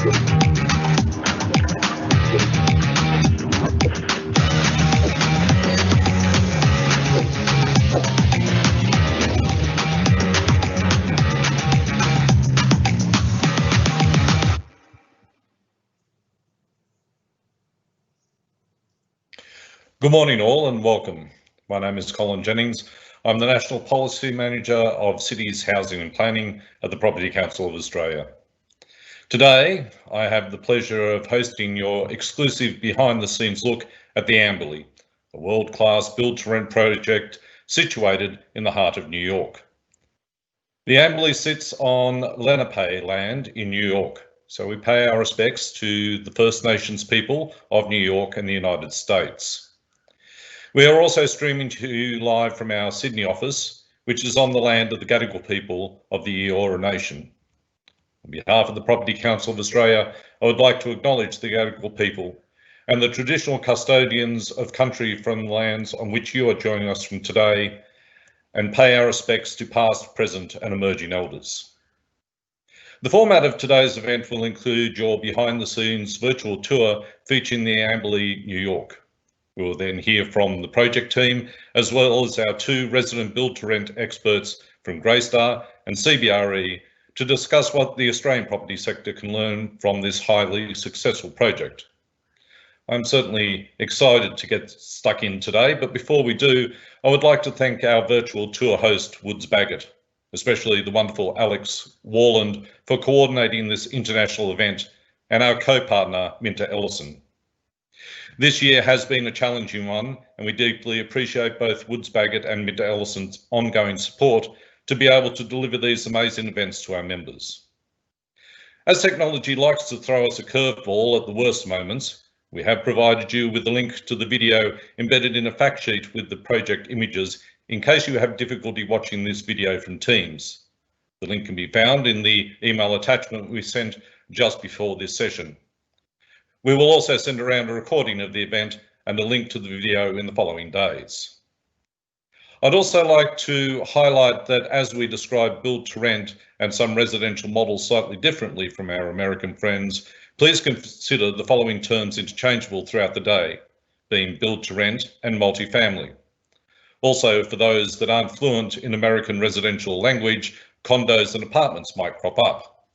Good morning all and welcome. My name is Colin Jennings. I'm the National Policy Manager of Cities, Housing and Planning at the Property Council of Australia. Today, I have the pleasure of hosting your exclusive behind-the-scenes look at the Amberley, a world-class build-to-rent project situated in the heart of New York. The Amberley sits on Lenape land in New York, so we pay our respects to the First Nations people of New York and the United States. We are also streaming to you live from our Sydney office, which is on the land of the Gadigal people of the Eora Nation. On behalf of the Property Council of Australia, I would like to acknowledge the Gadigal people and the traditional custodians of country from the lands on which you are joining us from today, and pay our respects to past, present and emerging elders. The format of today's event will include your behind the scenes virtual tour featuring the Amberley, New York. We will then hear from the project team, as well as our two resident build-to-rent experts from Greystar and CBRE to discuss what the Australian property sector can learn from this highly successful project. I'm certainly excited to get stuck in today, but before we do, I would like to thank our virtual tour host, Woods Bagot, especially the wonderful Alex Warland for coordinating this international event, and our co-partner, Minta Ellison. This year has been a challenging one, and we deeply appreciate both Woods Bagot and Minta Ellison's ongoing support to be able to deliver these amazing events to our members. As technology likes to throw us a curveball at the worst moments, we have provided you with a link to the video embedded in a fact sheet with the project images in case you have difficulty watching this video from Teams. The link can be found in the email attachment we sent just before this session. We will also send around a recording of the event and a link to the video in the following days. I'd also like to highlight that as we describe build to rent and some residential models slightly differently from our American friends, please consider the following terms interchangeable throughout the day, being build to rent and multifamily. Also, for those that aren't fluent in American residential language, condos and apartments might crop up.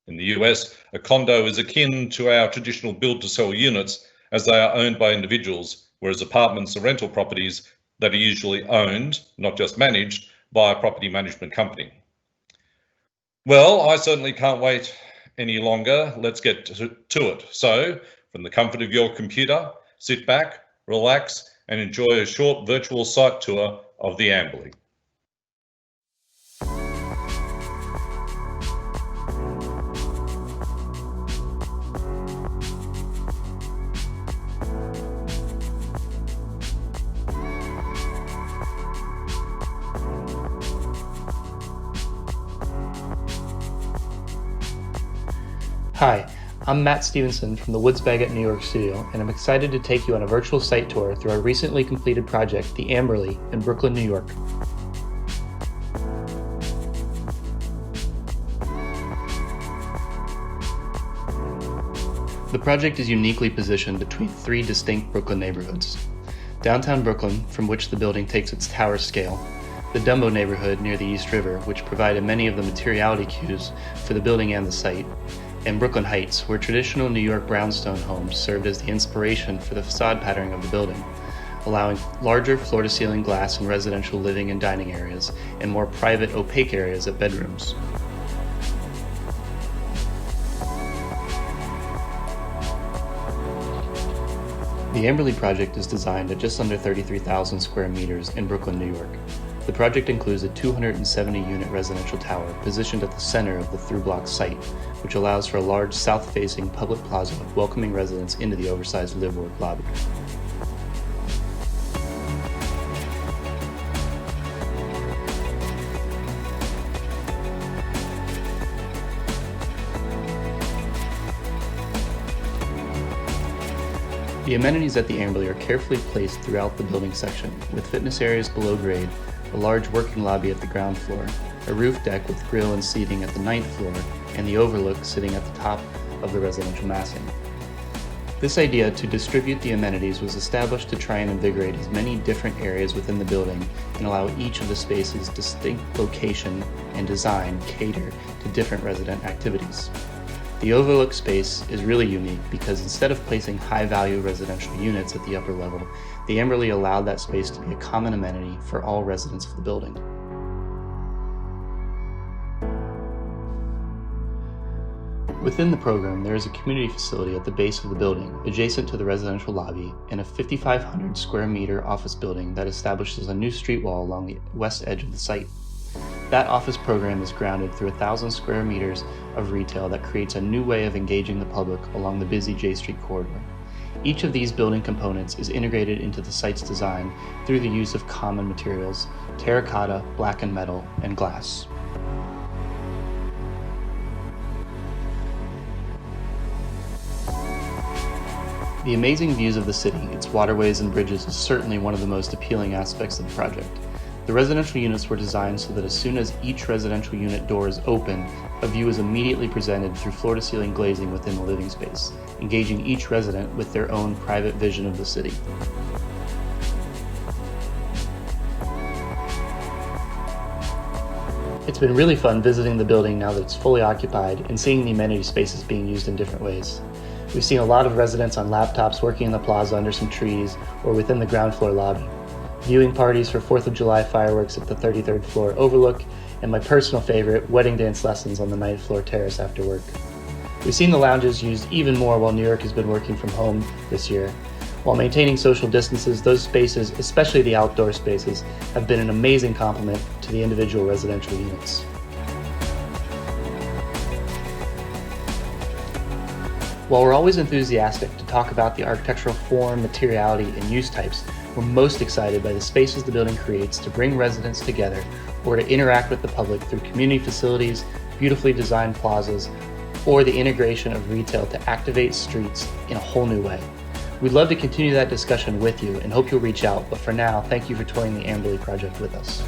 In the US, a condo is akin to our traditional build-to-sell units as they are owned by individuals, whereas apartments are rental properties that are usually owned, not just managed, by a property management company. Well, I certainly can't wait any longer. Let's get to it. So, from the comfort of your computer, sit back, relax, and enjoy a short virtual site tour of the Amberley. Hi, I'm Matt Stevenson from the Woods Bagot New York studio, and I'm excited to take you on a virtual site tour through our recently completed project, the Amberley, in Brooklyn, New York. The project is uniquely positioned between three distinct Brooklyn neighborhoods. Downtown Brooklyn, from which the building takes its tower scale, the Dumbo neighborhood near the East River, which provided many of the materiality cues for the building and the site, and Brooklyn Heights, where traditional New York brownstone homes served as the inspiration for the facade patterning of the building, allowing larger floor-to-ceiling glass in residential living and dining areas, and more private, opaque areas at bedrooms. The Amberley project is designed at just under 33,000 square meters in Brooklyn, New York. The project includes a 270-unit residential tower positioned at the center of the through-block site, which allows for a large south-facing public plaza welcoming residents into the oversized live-work lobby. The amenities at the Amberley are carefully placed throughout the building section, with fitness areas below grade, a large working lobby at the ground floor, a roof deck with grill and seating at the 9th floor, and the overlook sitting at the top of the residential massing. This idea to distribute the amenities was established to try and invigorate as many different areas within the building and allow each of the spaces' distinct location and design cater to different resident activities. The overlook space is really unique because instead of placing high-value residential units at the upper level, the Amberley allowed that space to be a common amenity for all residents of the building. Within the program, there is a community facility at the base of the building, adjacent to the residential lobby, and a 5,500 square meter office building that establishes a new street wall along the west edge of the site. That office program is grounded through 1,000 square meters of retail that creates a new way of engaging the public along the busy J Street corridor. Each of these building components is integrated into the site's design through the use of common materials: terracotta, blackened metal, and glass. The amazing views of the city, its waterways and bridges is certainly one of the most appealing aspects of the project. The residential units were designed so that as soon as each residential unit door is open, a view is immediately presented through floor-to-ceiling glazing within the living space, engaging each resident with their own private vision of the city. It's been really fun visiting the building now that it's fully occupied and seeing the amenity spaces being used in different ways. We've seen a lot of residents on laptops working in the plaza under some trees or within the ground floor lobby, viewing parties for 4th of July fireworks at the 33rd floor overlook, and my personal favorite, wedding dance lessons on the 9th floor terrace after work. We've seen the lounges used even more while New York has been working from home this year. While maintaining social distances, those spaces, especially the outdoor spaces, have been an amazing complement to the individual residential units. While we're always enthusiastic to talk about the architectural form, materiality, and use types, we're most excited by the spaces the building creates to bring residents together or to interact with the public through community facilities, beautifully designed plazas, or the integration of retail to activate streets in a whole new way. We'd love to continue that discussion with you and hope you'll reach out, but for now, thank you for touring the Amberley project with us.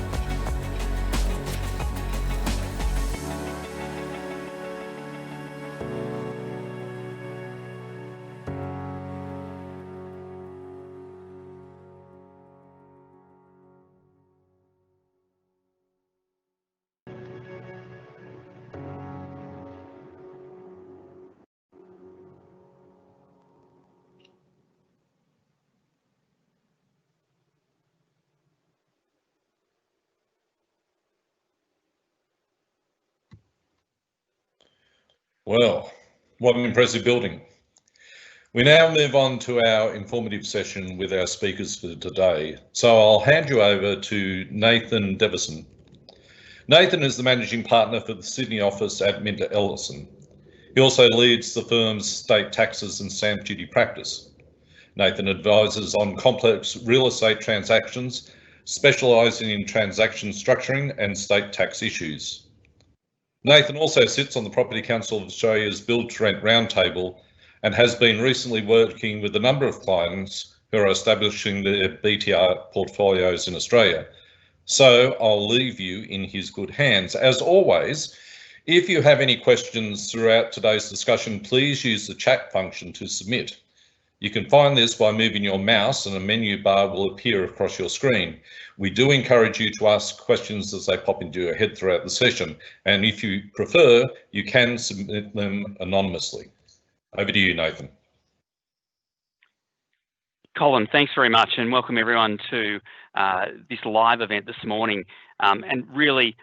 Well, what an impressive building. We now move on to our informative session with our speakers for today. So I'll hand you over to Nathan Devison. Nathan is the managing partner for the Sydney office at Minter Ellison. He also leads the firm's state taxes and stamp duty practice. Nathan advises on complex real estate transactions, specialising in transaction structuring and state tax issues. Nathan also sits on the Property Council of Australia's Build to Rent Roundtable and has been recently working with a number of clients who are establishing their BTR portfolios in Australia. So I'll leave you in his good hands. As always, if you have any questions throughout today's discussion, please use the chat function to submit. You can find this by moving your mouse and a menu bar will appear across your screen. We do encourage you to ask questions as they pop into your head throughout the session, and if you prefer, you can submit them anonymously. Over to you, Nathan. Colin, thanks very much, and welcome everyone to this live event this morning, and really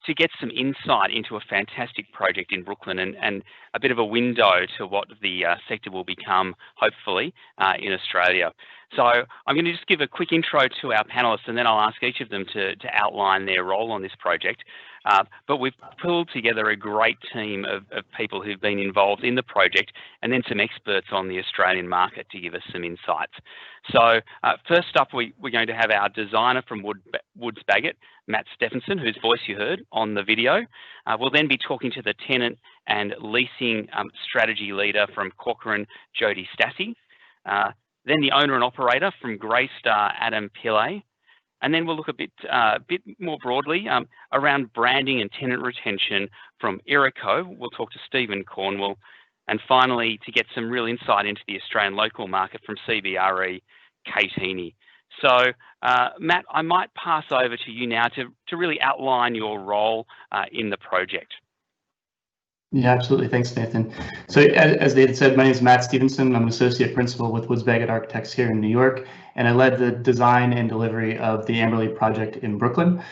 to get some insight into a fantastic project in Brooklyn and a bit of a window to what the sector will become, hopefully, in Australia. So I'm going to just give a quick intro to our panellists, and then I'll ask each of them to outline their role on this project. But we've pulled together a great team of people who've been involved in the project, and then some experts on the Australian market to give us some insights. So first up, we're going to have our designer from Woods Bagot, Matt Stephenson, whose voice you heard on the video. We'll then be talking to the tenant and leasing strategy leader from Corcoran, Jody Stassi. Then the owner and operator from Greystar, Adam Pillay. And then we'll look a bit more broadly around branding and tenant retention from Irico. We'll talk to Stephen Cornwall. And finally, to get some real insight into the Australian local market from CBRE, Kate Heaney. So, Matt, I might pass over to you now to really outline your role in the project. Yeah, absolutely. Thanks, Nathan. So as Nathan said, my name is Matt Stevenson. I'm an associate principal with Woods Bagot Architects here in New York, and I led the design and delivery of the Amberley project in Brooklyn.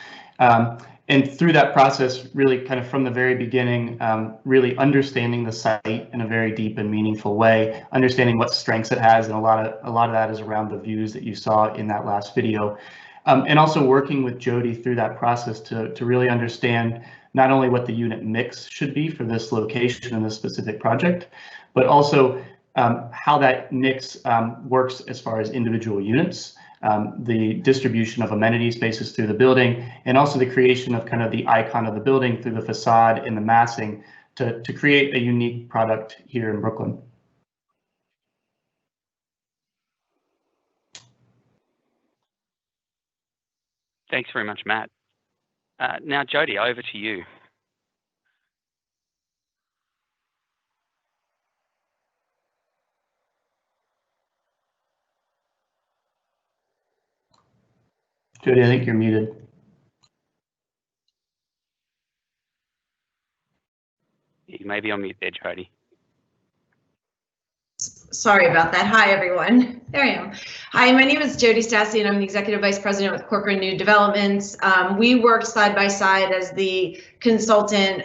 And through that process, really kind of from the very beginning, really understanding the site in a very deep and meaningful way, understanding what strengths it has, and a lot of that is around the views that you saw in that last video. And also working with Jody through that process to really understand not only what the unit mix should be for this location and this specific project, but also how that mix works as far as individual units, the distribution of amenity spaces through the building, and also the creation of kind of the icon of the building through the facade and the massing to create a unique product here in Brooklyn. Thanks very much, Matt. Now, Jody, over to you. Jody, I think you're muted. You may be on mute there, Jody. Sorry about that. Hi, everyone. There I am. Hi, my name is Jody Stassi, and I'm the Executive Vice President with Corcoran New Developments. We worked side by side as the consultant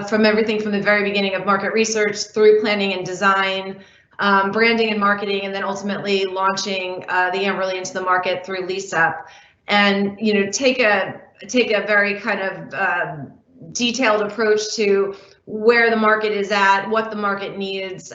from everything from the very beginning of market research through planning and design, branding and marketing, and then ultimately launching the Amberley into the market through lease-up. And take a very kind of detailed approach to where the market is at, what the market needs,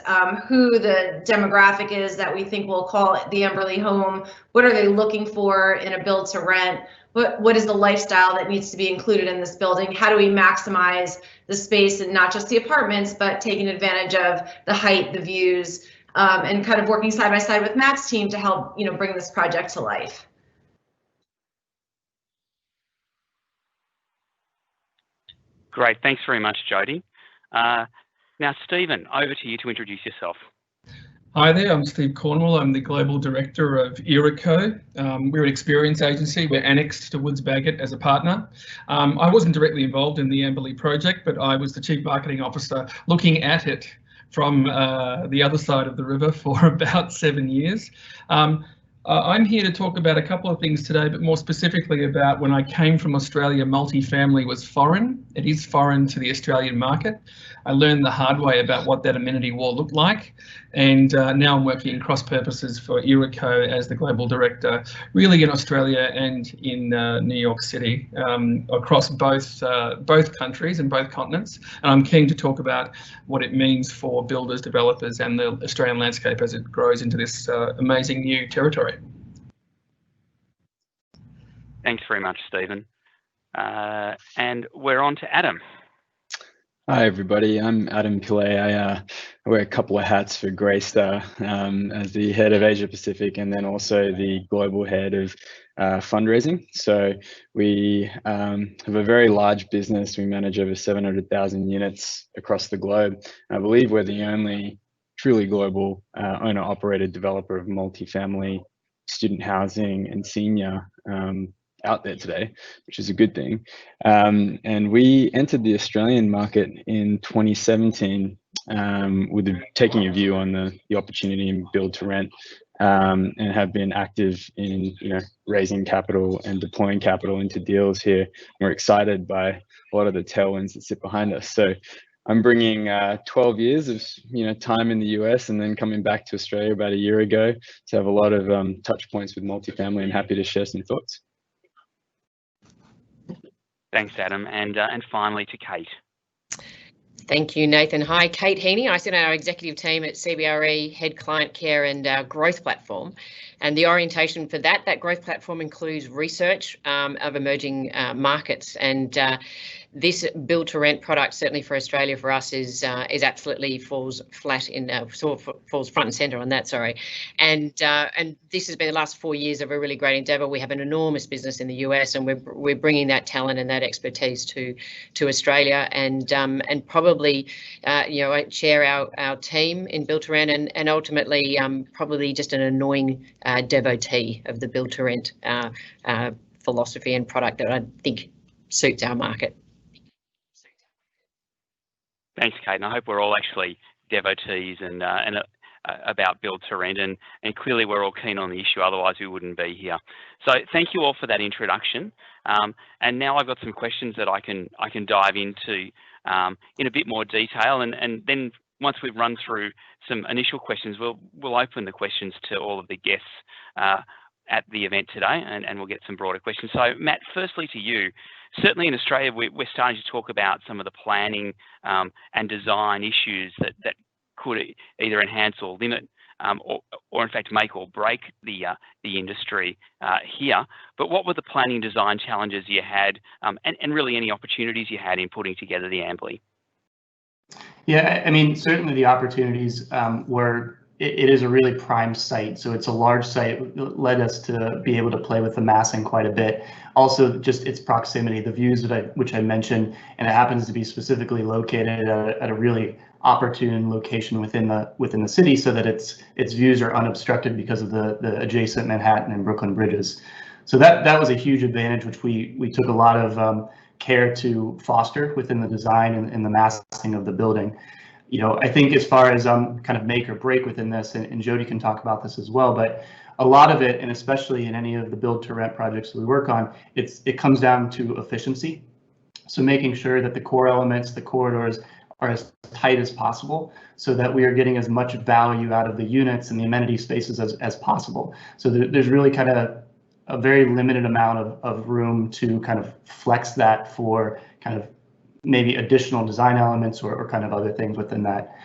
who the demographic is that we think will call it the Amberley home, what are they looking for in a build to rent, what is the lifestyle that needs to be included in this building, how do we maximize the space and not just the apartments, but taking advantage of the height, the views, and kind of working side by side with Matt's team to help bring this project to life. Great, thanks very much, Jody. Now, Stephen, over to you to introduce yourself. Hi there, I'm Steve Cornwall. I'm the Global Director of Irico. We're an experience agency. We're annexed to Woods Bagot as a partner. I wasn't directly involved in the Amberley project, but I was the Chief Marketing Officer looking at it from the other side of the river for about 7 years. I'm here to talk about a couple of things today, but more specifically about when I came from Australia, multifamily was foreign. It is foreign to the Australian market. I learned the hard way about what that amenity wall looked like. And now I'm working cross purposes for Irico as the Global Director, really in Australia and in New York City, across both countries and both continents. And I'm keen to talk about what it means for builders, developers and the Australian landscape as it grows into this amazing new territory. Thanks very much, Stephen. And we're on to Adam. Hi everybody, I'm Adam Pillay. I wear a couple of hats for Greystar as the head of Asia Pacific and then also the global head of fundraising. So we have a very large business. We manage over 700,000 units across the globe. I believe we're the only truly global owner-operated developer of multifamily, student housing and senior out there today, which is a good thing. And we entered the Australian market in 2017 with taking a view on the opportunity in build to rent, and have been active in raising capital and deploying capital into deals here. We're excited by a lot of the tailwinds that sit behind us. So I'm bringing 12 years of time in the US and then coming back to Australia about a year ago to have a lot of touch points with multifamily. I'm happy to share some thoughts. Thanks, Adam. And finally to Kate. Thank you, Nathan. Hi, Kate Heaney. I sit on our executive team at CBRE, Head Client Care and our growth platform. And the orientation for that growth platform includes research of emerging markets. And this build to rent product, certainly for Australia, for us is absolutely falls front and centre on that. Sorry, and this has been the last 4 years of a really great endeavour. We have an enormous business in the US, and we're bringing that talent and that expertise to Australia, and probably I chair our team in build to rent, and ultimately probably just an annoying devotee of the build to rent philosophy and product that I think suits our market. Thanks, Kate. And I hope we're all actually devotees and about build to rent, and clearly we're all keen on the issue. Otherwise, we wouldn't be here. So thank you all for that introduction. And now I've got some questions that I can dive into in a bit more detail, and then once we've run through some initial questions, we'll open the questions to all of the guests at the event today, and we'll get some broader questions. So Matt, firstly to you, certainly in Australia, we're starting to talk about some of the planning and design issues that could either enhance or limit or in fact make or break the industry here. But what were the planning design challenges you had, and really any opportunities you had in putting together the Ambly? Yeah, I mean, certainly the opportunities were, it is a really prime site. So it's a large site, led us to be able to play with the massing quite a bit. Also, just its proximity, the views which I mentioned, and it happens to be specifically located at a really opportune location within the city, so that its views are unobstructed because of the adjacent Manhattan and Brooklyn bridges. So that was a huge advantage, which we took a lot of care to foster within the design and the massing of the building. I think as far as kind of make or break within this, and Jody can talk about this as well, but a lot of it, and especially in any of the build to rent projects that we work on, it comes down to efficiency. So making sure that the core elements, the corridors, are as tight as possible, so that we are getting as much value out of the units and the amenity spaces as possible. So there's really kind of a very limited amount of room to kind of flex that for kind of maybe additional design elements or kind of other things within that.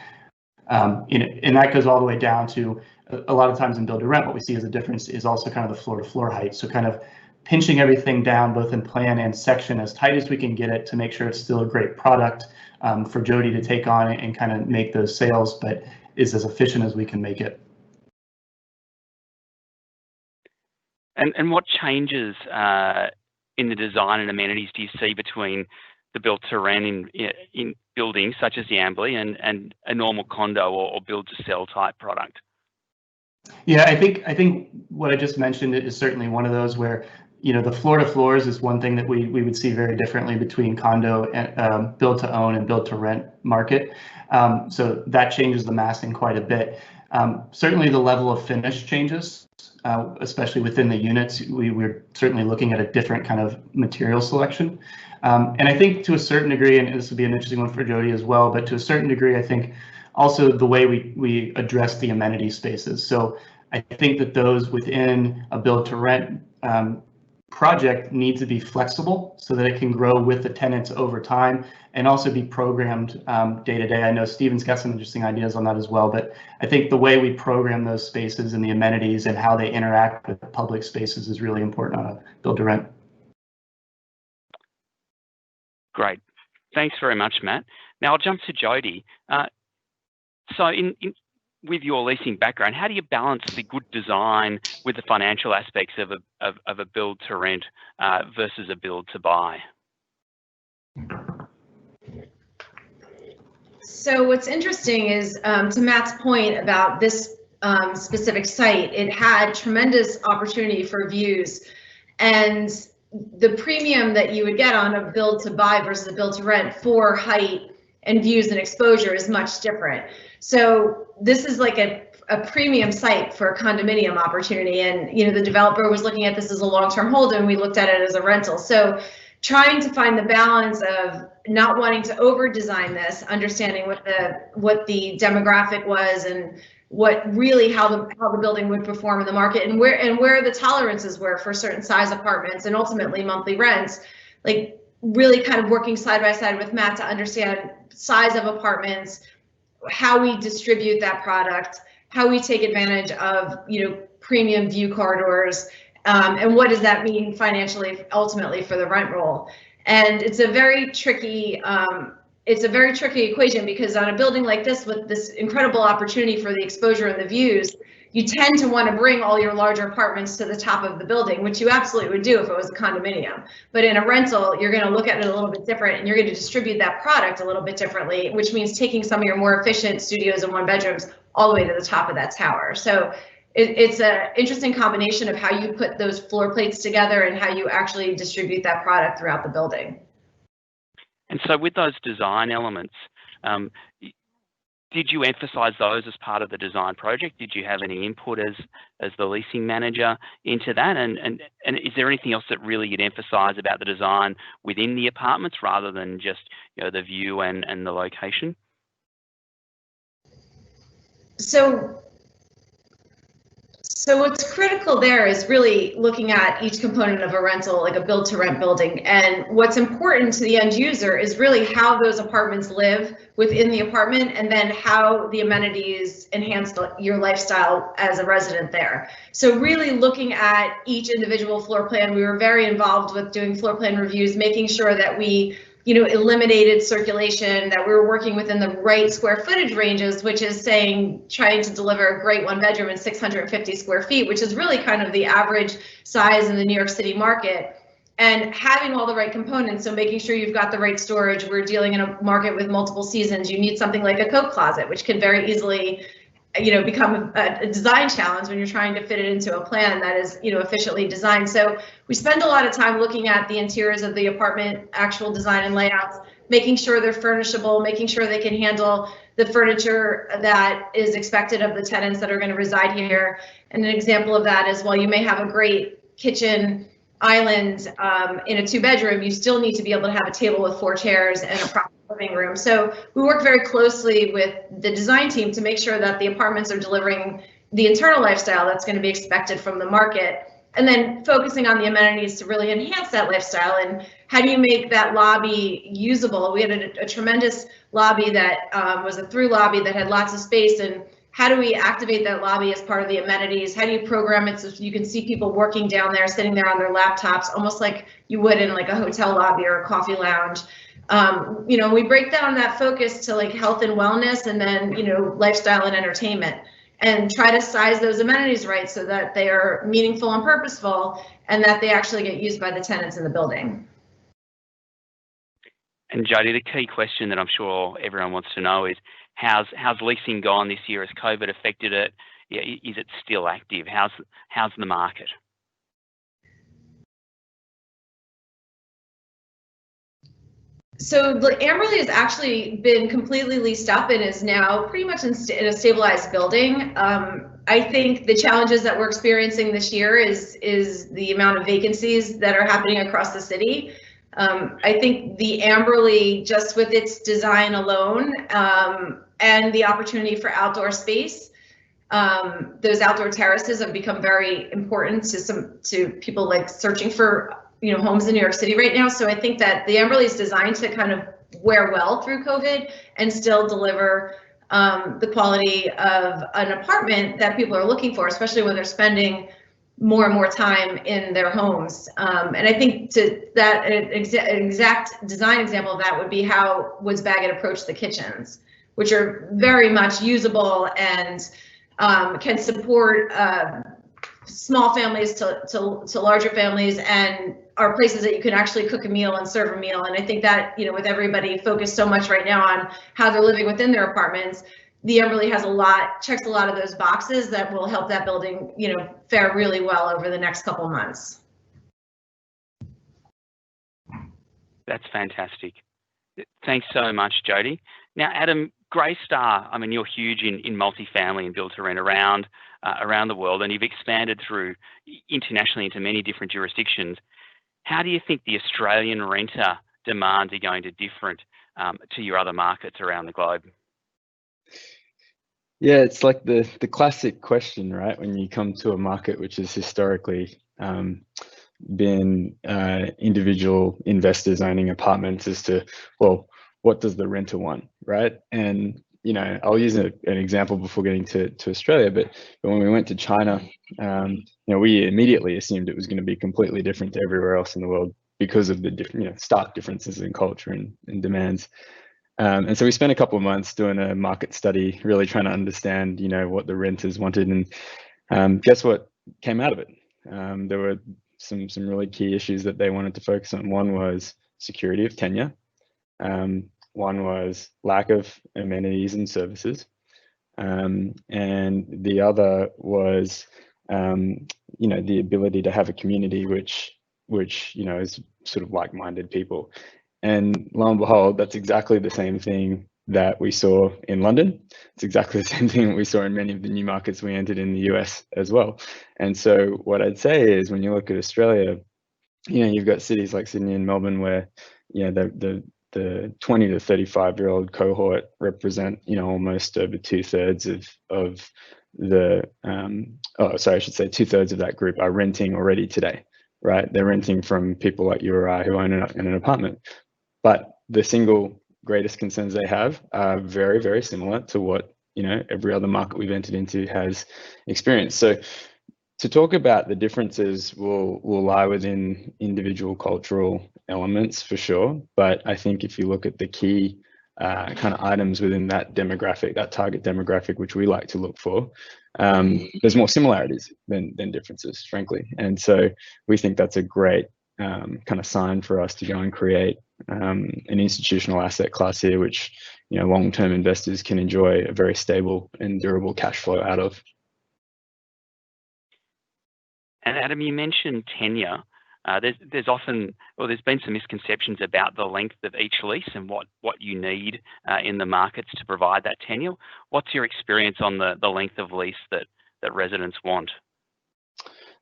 And that goes all the way down to a lot of times in build to rent, what we see as a difference is also kind of the floor to floor height. So kind of pinching everything down both in plan and section as tight as we can get it to make sure it's still a great product for Jody to take on it and kind of make those sales, but is as efficient as we can make it. And what changes in the design and amenities do you see between the build to rent in buildings such as the Ambly and a normal condo or build to sell type product? Yeah, I think what I just mentioned is certainly one of those where, the floor to floors is one thing that we would see very differently between condo and build to own and build to rent market. So that changes the massing quite a bit. Certainly the level of finish changes, especially within the units. We're certainly looking at a different kind of material selection. And I think to a certain degree, and this would be an interesting one for Jody as well, but to a certain degree, I think also the way we address the amenity spaces. So I think that those within a build to rent project need to be flexible so that it can grow with the tenants over time and also be programmed day to day. I know Stephen's got some interesting ideas on that as well, but I think the way we program those spaces and the amenities and how they interact with public spaces is really important on a build to rent. Great. Thanks very much, Matt. Now I'll jump to Jody. So with your leasing background, how do you balance the good design with the financial aspects of a build to rent versus a build to buy? So what's interesting is, to Matt's point about this specific site, it had tremendous opportunity for views, and the premium that you would get on a build to buy versus a build to rent for height and views and exposure is much different. So this is like a premium site for a condominium opportunity, and the developer was looking at this as a long-term hold, and we looked at it as a rental. So trying to find the balance of not wanting to over design this, understanding what the demographic was and what really how the building would perform in the market, and where the tolerances were for certain size apartments and ultimately monthly rents, like really kind of working side by side with Matt to understand size of apartments, how we distribute that product, how we take advantage of premium view corridors, and what does that mean financially ultimately for the rent roll. And it's a very tricky equation, because on a building like this with this incredible opportunity for the exposure and the views, you tend to want to bring all your larger apartments to the top of the building, which you absolutely would do if it was a condominium. But in a rental, you're going to look at it a little bit different, and you're going to distribute that product a little bit differently, which means taking some of your more efficient studios and 1-bedrooms all the way to the top of that tower. So it's an interesting combination of how you put those floor plates together and how you actually distribute that product throughout the building. And so with those design elements, did you emphasise those as part of the design project? Did you have any input as the leasing manager into that? And is there anything else that really you'd emphasise about the design within the apartments rather than just, you know, the view and the location? So what's critical there is really looking at each component of a rental, like a build to rent building. And what's important to the end user is really how those apartments live within the apartment, and then how the amenities enhance your lifestyle as a resident there. So really looking at each individual floor plan, we were very involved with doing floor plan reviews, making sure that we eliminated circulation, that we were working within the right square footage ranges, which is trying to deliver a great 1-bedroom in 650 square feet, which is really kind of the average size in the New York City market, and having all the right components. So making sure you've got the right storage. We're dealing in a market with multiple seasons. You need something like a coat closet, which can very easily become a design challenge when you're trying to fit it into a plan that is, efficiently designed. So we spend a lot of time looking at the interiors of the apartment, actual design and layouts, making sure they're furnishable, making sure they can handle the furniture that is expected of the tenants that are going to reside here. And an example of that is, while you may have a great kitchen island in a 2-bedroom, you still need to be able to have a table with 4 chairs and a proper living room. So we work very closely with the design team to make sure that the apartments are delivering the internal lifestyle that's going to be expected from the market, and then focusing on the amenities to really enhance that lifestyle. And how do you make that lobby usable? We had a tremendous lobby that was a through lobby that had lots of space, and how do we activate that lobby as part of the amenities? How do you program it so you can see people working down there, sitting there on their laptops, almost like you would in like a hotel lobby or a coffee lounge? We break down that focus to like health and wellness, and then, lifestyle and entertainment, and try to size those amenities right so that they are meaningful and purposeful, and that they actually get used by the tenants in the building. And Jody, the key question that I'm sure everyone wants to know is, how's leasing gone this year? Has COVID affected it? Yeah, is it still active? How's the market? So Amberley has actually been completely leased up and is now pretty much in a stabilized building. I think the challenges that we're experiencing this year is the amount of vacancies that are happening across the city. I think the Amberley, just with its design alone, and the opportunity for outdoor space, those outdoor terraces have become very important to people like searching for homes in New York City right now. So I think that the Amberley is designed to kind of wear well through COVID and still deliver the quality of an apartment that people are looking for, especially when they're spending more and more time in their homes. And I think an exact design example of that would be how Woods Bagot approached the kitchens, which are very much usable and can support small families to larger families, and are places that you can actually cook a meal and serve a meal. And I think that, with everybody focused so much right now on how they're living within their apartments, the Amberley checks a lot of those boxes that will help that building, fare really well over the next couple months. That's fantastic. Thanks so much, Jody. Now, Adam, Greystar, I mean, you're huge in multifamily and build to rent around the world, and you've expanded through internationally into many different jurisdictions. How do you think the Australian renter demands are going to differ to your other markets around the globe? Yeah, it's like the classic question, right? When you come to a market which has historically been individual investors owning apartments, as to, well, what does the renter want, right? And I'll use an example before getting to Australia, but when we went to China, we immediately assumed it was going to be completely different to everywhere else in the world. because of the different, stark differences in culture and demands. And so we spent a couple of months doing a market study, really trying to understand, what the renters wanted, and guess what came out of it? There were some really key issues that they wanted to focus on. One was security of tenure. One was lack of amenities and services. And the other was, the ability to have a community which is sort of like-minded people. And lo and behold, that's exactly the same thing that we saw in London. It's exactly the same thing that we saw in many of the new markets we entered in the US as well. And so what I'd say is, when you look at Australia, you've got cities like Sydney and Melbourne where, the 20 to 35-year-old cohort represent, almost over 2/3 of the, I should say 2/3 of that group are renting already today, right? They're renting from people like you or I who own an apartment. But the single greatest concerns they have are very, very similar to what, every other market we've entered into has experienced. So to talk about the differences will lie within individual cultural elements for sure. But I think if you look at the key kind of items within that demographic, that target demographic, which we like to look for, there's more similarities than differences, frankly. And so we think that's a great kind of sign for us to go and create an institutional asset class here, which long-term investors can enjoy a very stable and durable cash flow out of. And Adam, you mentioned tenure. There's been some misconceptions about the length of each lease and what you need in the markets to provide that tenure. What's your experience on the length of lease that residents want?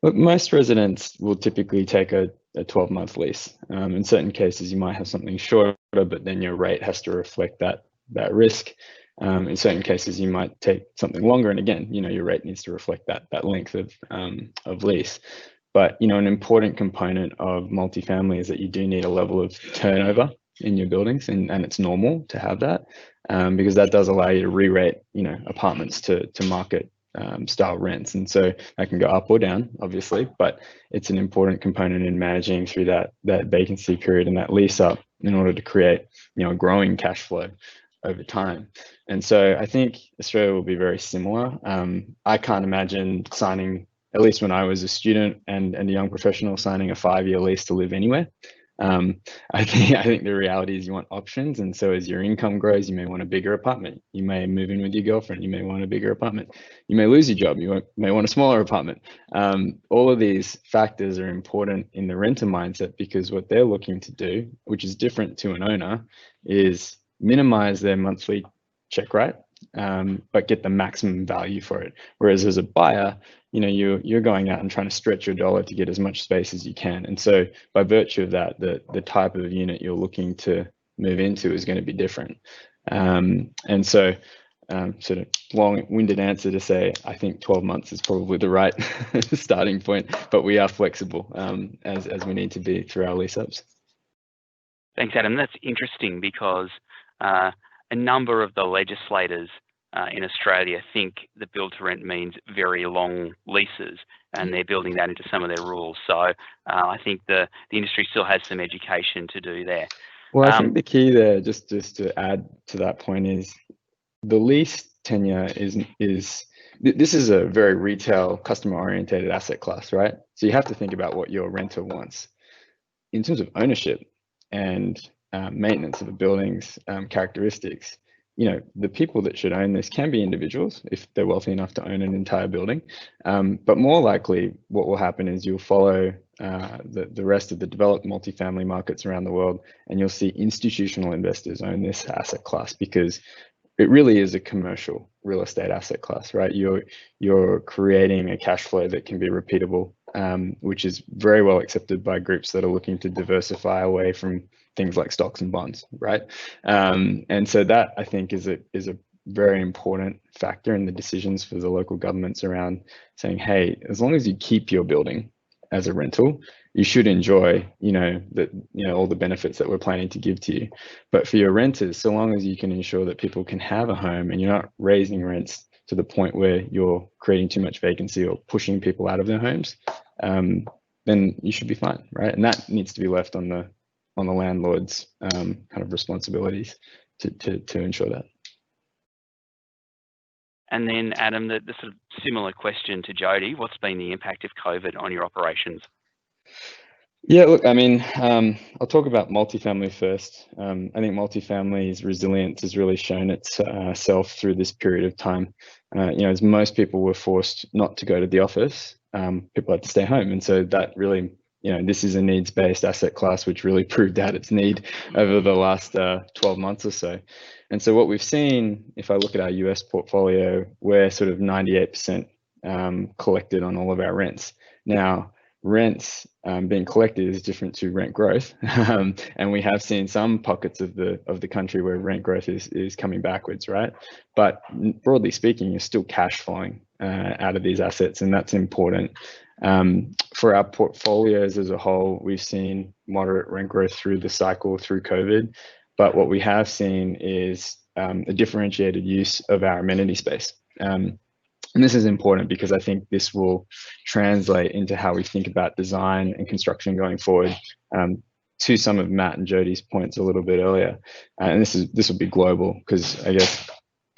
Look, most residents will typically take a 12-month lease. In certain cases, you might have something shorter, but then your rate has to reflect that risk. In certain cases, you might take something longer, and again, your rate needs to reflect that length of lease. But an important component of multifamily is that you do need a level of turnover in your buildings, and it's normal to have that, because that does allow you to re-rate apartments to market style rents. And so that can go up or down, obviously, but it's an important component in managing through that vacancy period and that lease up in order to create a growing cash flow over time. And so I think Australia will be very similar. I can't imagine signing, at least when I was a student and a young professional, signing a 5-year lease to live anywhere. I think the reality is you want options, and so as your income grows, you may want a bigger apartment. You may move in with your girlfriend. You may want a bigger apartment. You may lose your job. You may want a smaller apartment. All of these factors are important in the renter mindset, because what they're looking to do, which is different to an owner, is minimize their monthly check rate, but get the maximum value for it. Whereas as a buyer, you're going out and trying to stretch your dollar to get as much space as you can. And so by virtue of that, the type of unit you're looking to move into is going to be different. And so sort of long-winded answer to say, I think 12 months is probably the right starting point, but we are flexible as we need to be through our lease ups. Thanks, Adam. That's interesting, because a number of the legislators in Australia think the build to rent means very long leases, and they're building that into some of their rules. So I think the industry still has some education to do there. Well, I think the key there, just to add to that point, is the lease tenure this is a very retail, customer oriented asset class, right? So you have to think about what your renter wants. In terms of ownership and maintenance of a building's characteristics, the people that should own this can be individuals if they're wealthy enough to own an entire building. But more likely what will happen is you'll follow the rest of the developed multifamily markets around the world, and you'll see institutional investors own this asset class, because it really is a commercial real estate asset class, right? You're creating a cash flow that can be repeatable, which is very well accepted by groups that are looking to diversify away from things like stocks and bonds, right? And so that, I think, is a very important factor in the decisions for the local governments around saying, hey, as long as you keep your building as a rental, you should enjoy, all the benefits that we're planning to give to you. But for your renters, so long as you can ensure that people can have a home and you're not raising rents to the point where you're creating too much vacancy or pushing people out of their homes, then you should be fine, right? And that needs to be left on the landlord's kind of responsibilities to ensure that. And then, Adam, the sort of similar question to Jody, what's been the impact of COVID on your operations? Yeah, look, I mean, I'll talk about multifamily first. I think multifamily's resilience has really shown itself through this period of time. As most people were forced not to go to the office, people had to stay home. And so that really, this is a needs-based asset class, which really proved out its need over the last 12 months or so. And so what we've seen, if I look at our US portfolio, we're sort of 98% collected on all of our rents. Now, rents being collected is different to rent growth, and we have seen some pockets of the country where rent growth is coming backwards, right? But broadly speaking, you're still cash flowing out of these assets, and that's important. For our portfolios as a whole, we've seen moderate rent growth through the cycle through COVID, but what we have seen is a differentiated use of our amenity space. And this is important because I think this will translate into how we think about design and construction going forward. To some of Matt and Jody's points a little bit earlier, and this will be global because I guess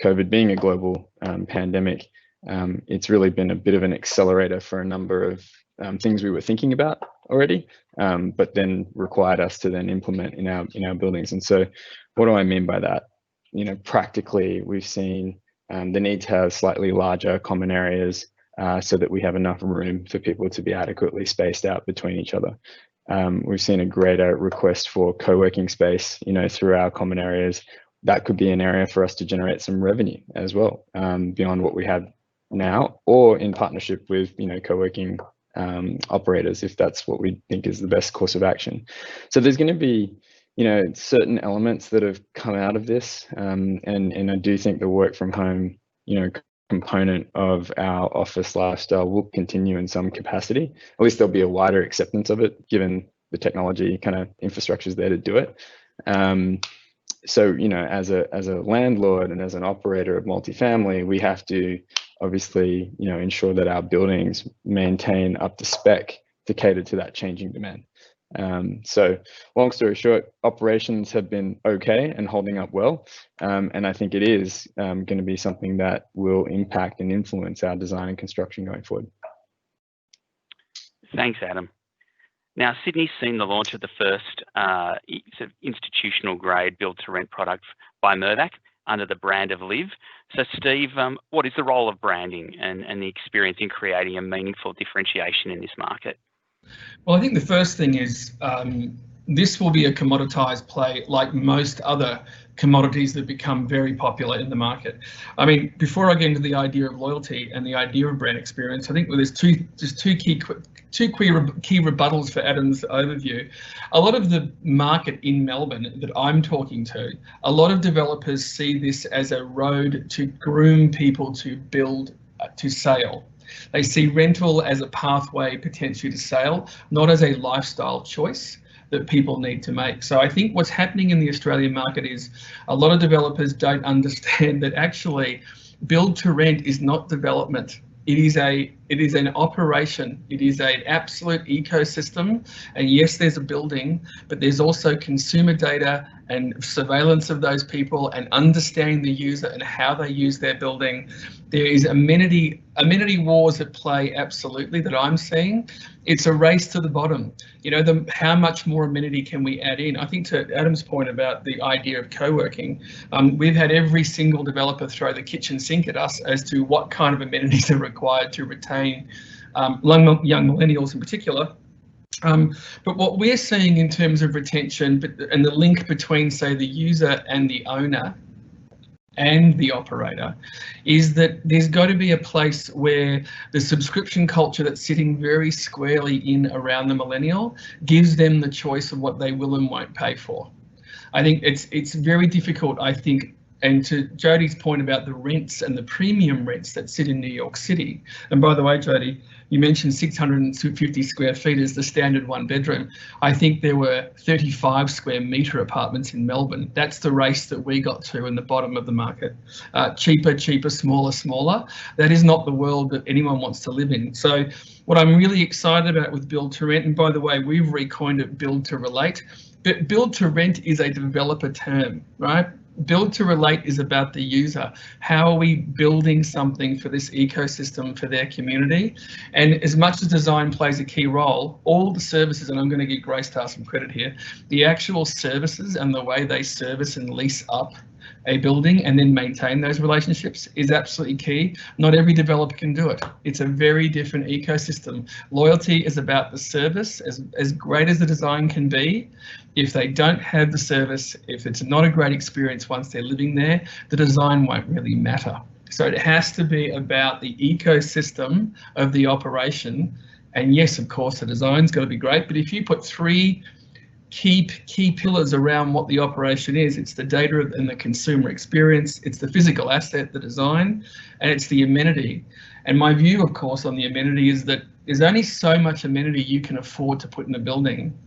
COVID being a global pandemic, it's really been a bit of an accelerator for a number of things we were thinking about already, but then required us to then implement in our buildings. And so, what do I mean by that? Practically, we've seen the need to have slightly larger common areas so that we have enough room for people to be adequately spaced out between each other. We've seen a greater request for co-working space, through our common areas. That could be an area for us to generate some revenue as well, beyond what we have now, or in partnership with, co-working operators, if that's what we think is the best course of action. So there's going to be certain elements that have come out of this, and I do think the work from home, component of our office lifestyle will continue in some capacity. At least there'll be a wider acceptance of it, given the technology kind of infrastructure is there to do it. So as a landlord and as an operator of multifamily, we have to obviously ensure that our buildings maintain up to spec to cater to that changing demand. So long story short, operations have been okay and holding up well. And I think it is going to be something that will impact and influence our design and construction going forward. Thanks, Adam. Now, Sydney's seen the launch of the first sort of institutional grade build to rent product by Mirvac under the brand of LIV. So Steve, what is the role of branding and the experience in creating a meaningful differentiation in this market? Well, I think the first thing is this will be a commoditized play like most other commodities that become very popular in the market. I mean, before I get into the idea of loyalty and the idea of brand experience, I think there's two key rebuttals for Adam's overview. A lot of the market in Melbourne that I'm talking to, a lot of developers see this as a road to groom people to build to sale. They see rental as a pathway potentially to sale, not as a lifestyle choice that people need to make. So I think what's happening in the Australian market is a lot of developers don't understand that actually build to rent is not development. It is an operation. It is an absolute ecosystem. And yes, there's a building, but there's also consumer data and surveillance of those people and understanding the user and how they use their building. There is amenity wars at play, absolutely, that I'm seeing. It's a race to the bottom. How much more amenity can we add in? I think to Adam's point about the idea of co-working, we've had every single developer throw the kitchen sink at us as to what kind of amenities are required to retain young millennials in particular. But what we're seeing in terms of retention and the link between, say, the user and the owner and the operator is that there's got to be a place where the subscription culture that's sitting very squarely in around the millennial gives them the choice of what they will and won't pay for. I think it's very difficult, I think, And to Jodie's point about the rents and the premium rents that sit in New York City, and by the way, Jodie, you mentioned 650 square feet as the standard 1-bedroom. I think there were 35 square metre apartments in Melbourne. That's the race that we got to in the bottom of the market. Cheaper, smaller, smaller. That is not the world that anyone wants to live in. So what I'm really excited about with Build to Rent, and by the way, we've recoined it Build to Relate, but Build to Rent is a developer term, right? Build to Relate is about the user. How are we building something for this ecosystem, for their community? And as much as design plays a key role, all the services, and I'm going to give Greystar some credit here, the actual services and the way they service and lease up a building and then maintain those relationships is absolutely key. Not every developer can do it. It's a very different ecosystem. Loyalty is about the service. As great as the design can be, if they don't have the service, if it's not a great experience once they're living there, the design won't really matter. So it has to be about the ecosystem of the operation. And yes, of course, the design's got to be great, but if you put 3 key pillars around what the operation is, it's the data and the consumer experience, it's the physical asset, the design, and it's the amenity. And my view, of course, on the amenity is that there's only so much amenity you can afford to put in a building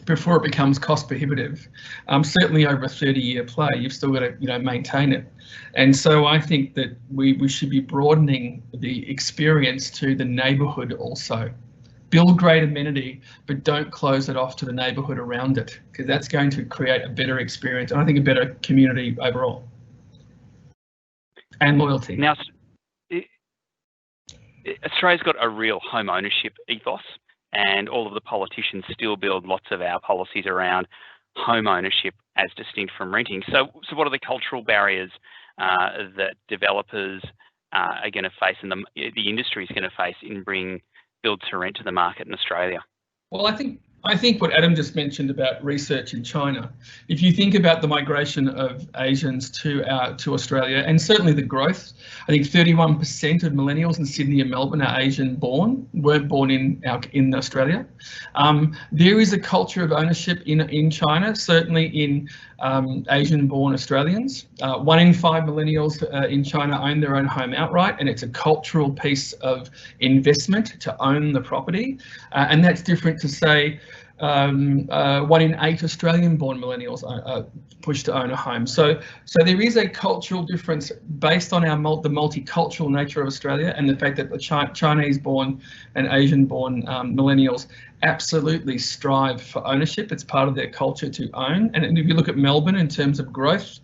before it becomes cost prohibitive. Certainly over a 30-year play, you've still got to maintain it. And so I think that we should be broadening the experience to the neighbourhood also. Build great amenity, but don't close it off to the neighbourhood around it, because that's going to create a better experience, and I think a better community overall. And loyalty. Now, Australia's got a real home ownership ethos, and all of the politicians still build lots of our policies around home ownership as distinct from renting. So what are the cultural barriers that developers are going to face and the industry is going to face in bringing Build to Rent to the market in Australia? Well, I think what Adam just mentioned about research in China, if you think about the migration of Asians to Australia, and certainly the growth, I think 31% of millennials in Sydney and Melbourne are Asian born, weren't born in Australia. There is a culture of ownership in China, certainly in Asian born Australians. 1 in 5 millennials in China own their own home outright, and it's a cultural piece of investment to own the property. And that's different to say 1 in 8 Australian-born millennials are pushed to own a home. So there is a cultural difference based on the multicultural nature of Australia, and the fact that the Chinese-born and Asian-born millennials absolutely strive for ownership. It's part of their culture to own. And if you look at Melbourne in terms of growth,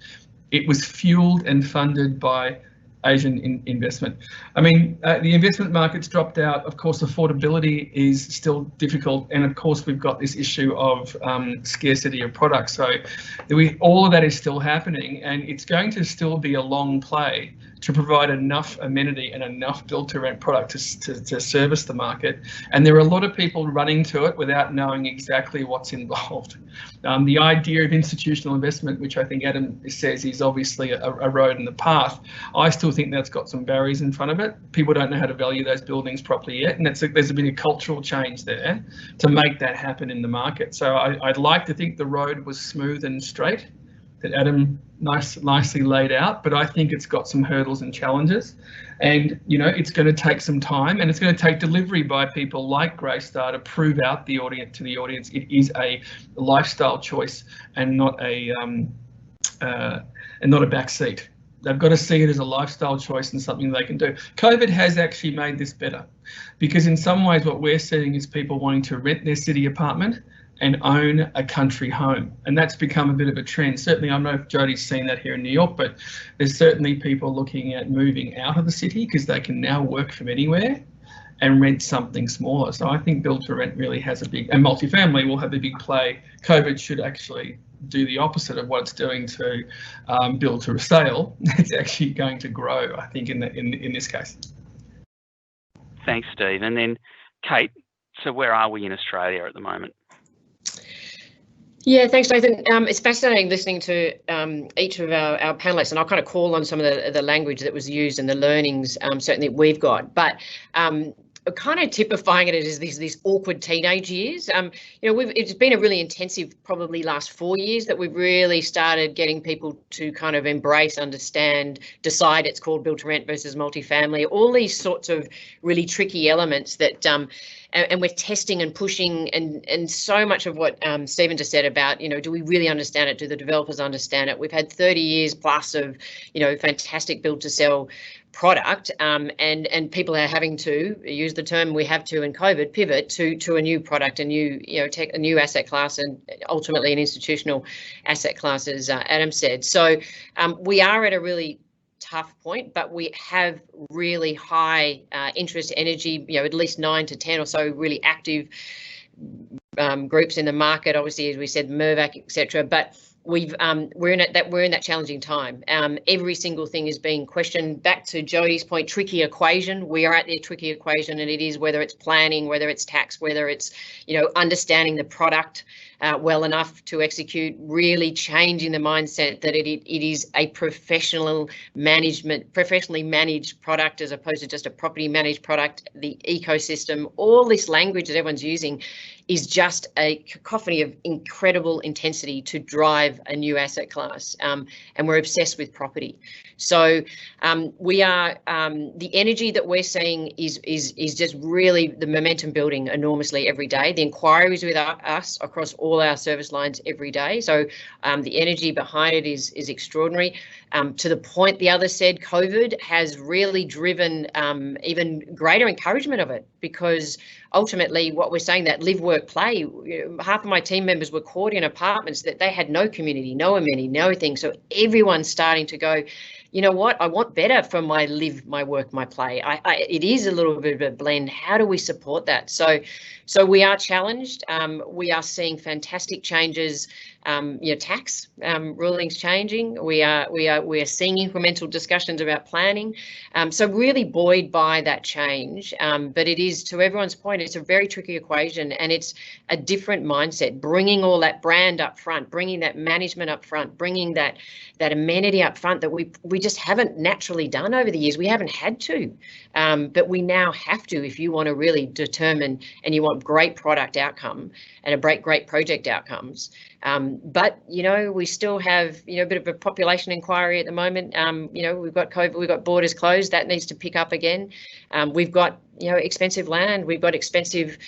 it was fueled and funded by Asian investment. I mean, the investment market's dropped out. Of course, affordability is still difficult. And of course, we've got this issue of scarcity of products. So all of that is still happening, and it's going to still be a long play to provide enough amenity and enough Build to Rent product to service the market. And there are a lot of people running to it without knowing exactly what's involved. The idea of institutional investment, which I think Adam says is obviously a road in the path, I still think that's got some barriers in front of it. People don't know how to value those buildings properly yet, and there's been a cultural change there to make that happen in the market. So I'd like to think the road was smooth and straight, that Adam nicely laid out, but I think it's got some hurdles and challenges, and it's going to take some time, and it's going to take delivery by people like Greystar to prove out to the audience it is a lifestyle choice and not a backseat. They've got to see it as a lifestyle choice and something they can do. COVID has actually made this better, because in some ways what we're seeing is people wanting to rent their city apartment and own a country home. And that's become a bit of a trend. Certainly, I don't know if Jodie's seen that here in New York, but there's certainly people looking at moving out of the city because they can now work from anywhere and rent something smaller. So I think Build to Rent really has and multifamily will have a big play. COVID should actually do the opposite of what it's doing to build to sale. It's actually going to grow, I think, in this case. Thanks, Steve. And then Kate, so where are we in Australia at the moment? Yeah, thanks, Nathan. It's fascinating listening to each of our panelists, and I'll kind of call on some of the language that was used and the learnings certainly we've got. But kind of typifying it as these awkward teenage years. It's been a really intensive, probably last 4 years that we've really started getting people to kind of embrace, understand, decide it's called build to rent versus multifamily, all these sorts of really tricky elements that and we're testing and pushing, and so much of what Stephen just said about, do we really understand it? Do the developers understand it? We've had 30 years plus of, fantastic build to sell product, and people are having to use the term we have to in COVID pivot to a new product, a new a new asset class, and ultimately an institutional asset class, as Adam said. So we are at a really tough point, but we have really high interest, energy, at least 9 to 10 or so really active groups in the market. Obviously, as we said, Mirvac, etc. But we're in that challenging time. Every single thing is being questioned. Back to Jodie's point, tricky equation. We are at the tricky equation, and it is whether it's planning, whether it's tax, whether it's understanding the product well enough to execute, really changing the mindset that it is a professionally managed product as opposed to just a property managed product. The ecosystem, all this language that everyone's using is just a cacophony of incredible intensity to drive a new asset class, and we're obsessed with property. So we are the energy that we're seeing is just really the momentum building enormously every day. The inquiries with us across all our service lines every day. So the energy behind it is extraordinary. To the point the other said, COVID has really driven even greater encouragement of it, because ultimately what we're saying, that live, work, play, half of my team members were caught in apartments that they had no community, no amenity, no thing. So everyone's starting to go, you know what, I want better for my live, my work, my play. It is a little bit of a blend. How do we support that? So we are challenged. We are seeing fantastic changes. Tax rulings changing. We are seeing incremental discussions about planning. So really buoyed by that change. But it is, to everyone's point, it's a very tricky equation, and it's a different mindset. Bringing all that brand up front, bringing that management up front, bringing that amenity up front that we just haven't naturally done over the years. We haven't had to, but we now have to if you want to really determine and you want great product outcome and great project outcomes. But we still have a bit of a population inquiry at the moment. We've got COVID, we've got borders closed. That needs to pick up again. We've got expensive land. We've got expensive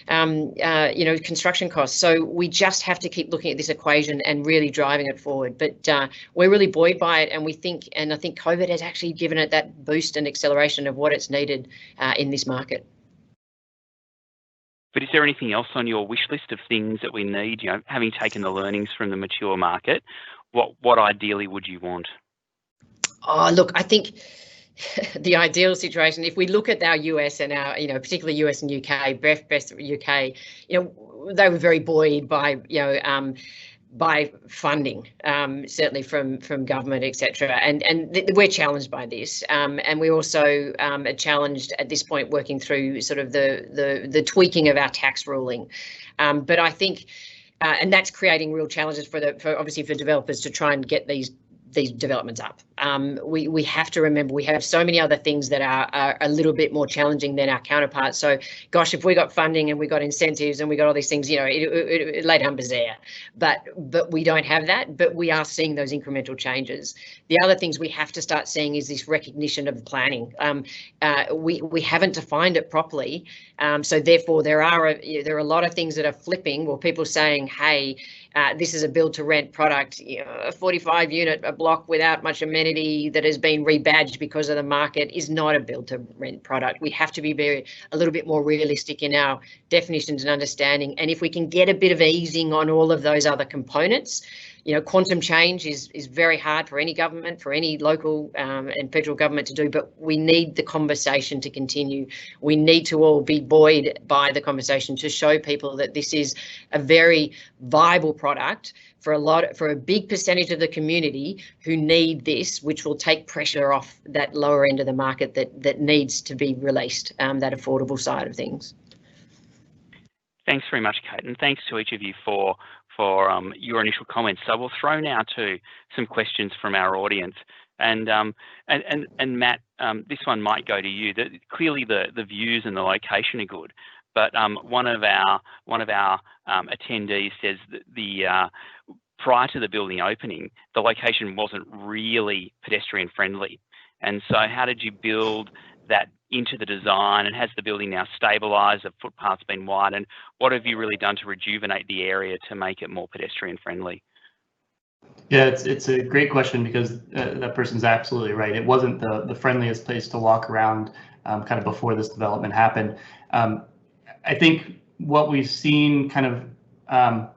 construction costs. So we just have to keep looking at this equation and really driving it forward. But we're really buoyed by it, and I think COVID has actually given it that boost and acceleration of what it's needed in this market. But is there anything else on your wish list of things that we need, having taken the learnings from the mature market, what ideally would you want? Oh, look, I think the ideal situation, if we look at our US and our, particularly US and UK, best UK, they were very buoyed by funding, certainly from government, etc. And we're challenged by this, and we also are challenged at this point working through sort of the tweaking of our tax ruling. But I think, and that's creating real challenges for obviously for developers to try and get these developments up. We have to remember we have so many other things that are a little bit more challenging than our counterparts. So, gosh, if we got funding and we got incentives and we got all these things, it lay numbers there. But we don't have that. But we are seeing those incremental changes. The other things we have to start seeing is this recognition of planning. We haven't defined it properly. So therefore, there are a lot of things that are flipping, or people saying, hey, this is a build to rent product, a 45 unit, a block without much amenity that has been rebadged because of the market is not a build to rent product. We have to be a little bit more realistic in our definitions and understanding. And if we can get a bit of easing on all of those other components, quantum change is very hard for any government, for any local and federal government to do, but we need the conversation to continue. We need to all be buoyed by the conversation to show people that this is a very viable product for a big percentage of the community who need this, which will take pressure off that lower end of the market that needs to be released, that affordable side of things. Thanks very much, Kate, and thanks to each of you for your initial comments. So we'll throw now to some questions from our audience. And Matt, this one might go to you. Clearly, the views and the location are good, but one of our attendees says that prior to the building opening, the location wasn't really pedestrian friendly. And so, how did you build that into the design? And has the building now stabilised? Have footpaths been widened? What have you really done to rejuvenate the area to make it more pedestrian friendly? Yeah, it's a great question, because that person's absolutely right. It wasn't the friendliest place to walk around kind of before this development happened. I think what we've seen kind of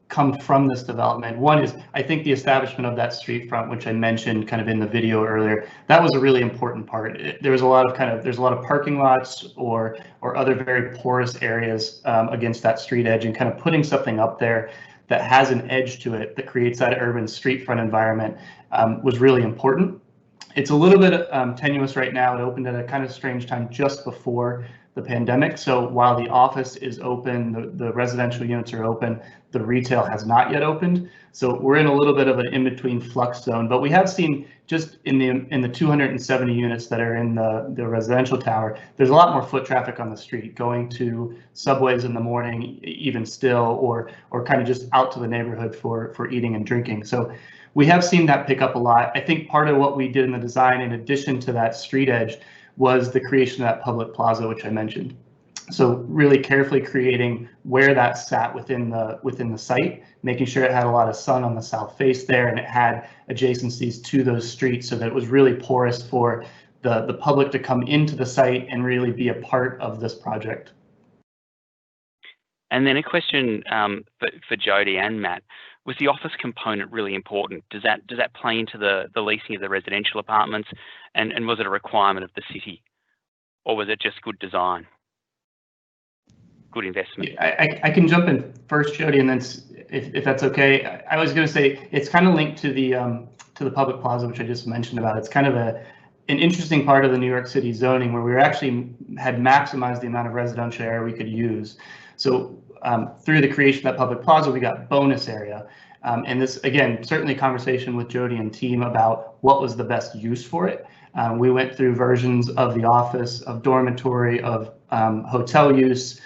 come from this development, one is, I think the establishment of that street front, which I mentioned kind of in the video earlier, that was a really important part. There's a lot of parking lots or other very porous areas against that street edge, and kind of putting something up there that has an edge to it that creates that urban street front environment was really important. It's a little bit tenuous right now. It opened at a kind of strange time just before the pandemic. So while the office is open, the residential units are open, the retail has not yet opened. So we're in a little bit of an in-between flux zone, but we have seen just in the 270 units that are in the residential tower, there's a lot more foot traffic on the street, going to Subways in the morning, even still, or kind of just out to the neighborhood for eating and drinking. So we have seen that pick up a lot. I think part of what we did in the design, in addition to that street edge, was the creation of that public plaza, which I mentioned. So really carefully creating where that sat within the site, making sure it had a lot of sun on the south face there, and it had adjacencies to those streets, so that it was really porous for the public to come into the site and really be a part of this project. And then a question for Jody and Matt: was the office component really important? Does that play into the leasing of the residential apartments, and was it a requirement of the city, or was it just good design, good investment? I can jump in first, Jody, and then if that's okay. I was going to say it's kind of linked to the public plaza, which I just mentioned about. It's kind of an interesting part of the New York City zoning, where we actually had maximized the amount of residential area we could use. So through the creation of that public plaza, we got bonus area. And this, again, certainly conversation with Jody and team about what was the best use for it. We went through versions of the office, of dormitory, of hotel use,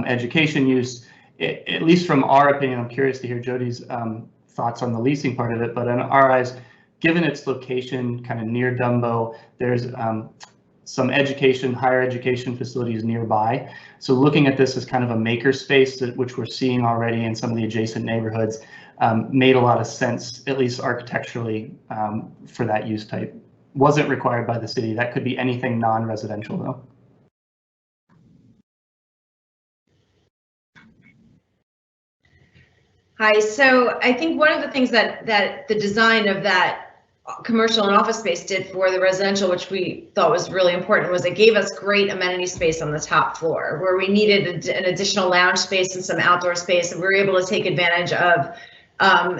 education use. At least from our opinion, I'm curious to hear Jody's thoughts on the leasing part of it, but in our eyes, given its location kind of near Dumbo, there's some higher education facilities nearby. So looking at this as kind of a maker space, which we're seeing already in some of the adjacent neighborhoods, made a lot of sense, at least architecturally, for that use type. Wasn't required by the city. That could be anything non-residential though. Hi, so I think one of the things that the design of that commercial and office space did for the residential, which we thought was really important, was it gave us great amenity space on the top floor, where we needed an additional lounge space and some outdoor space, and we were able to take advantage of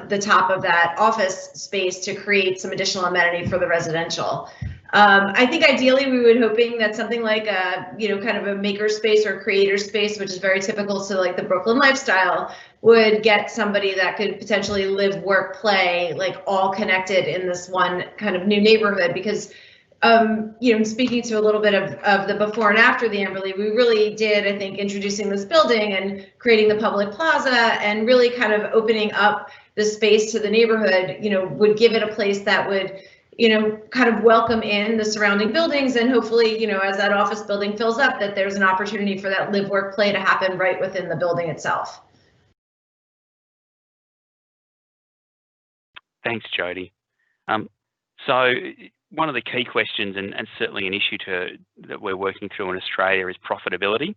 the top of that office space to create some additional amenity for the residential. I think ideally we would hoping that something like a, kind of a maker space or creator space, which is very typical to like the Brooklyn lifestyle, would get somebody that could potentially live, work, play, like all connected in this one kind of new neighborhood. Because, speaking to a little bit of the before and after the Amberley, we really did, I think, introducing this building and creating the public plaza and really kind of opening up the space to the neighborhood, would give it a place that would, kind of welcome in the surrounding buildings, and hopefully, as that office building fills up, that there's an opportunity for that live, work, play to happen right within the building itself. Thanks, Jody. So one of the key questions, and certainly an issue that we're working through in Australia, is profitability.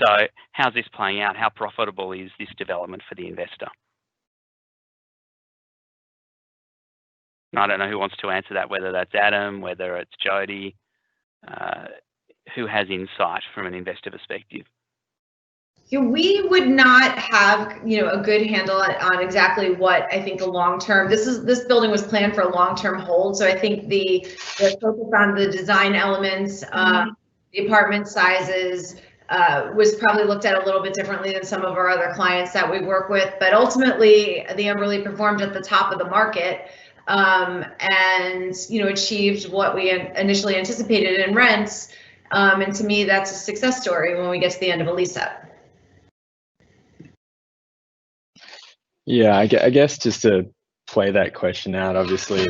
So how's this playing out? How profitable is this development for the investor? I don't know who wants to answer that, whether that's Adam, whether it's Jody, who has insight from an investor perspective. Yeah, we would not have, a good handle on exactly what I think a long-term, this building was planned for a long-term hold. So I think the focus on the design elements, the apartment sizes, was probably looked at a little bit differently than some of our other clients that we work with. But ultimately, the Amberley performed at the top of the market. and achieved what we initially anticipated in rents. And to me, that's a success story when we get to the end of a lease up. Yeah, I guess just to play that question out, obviously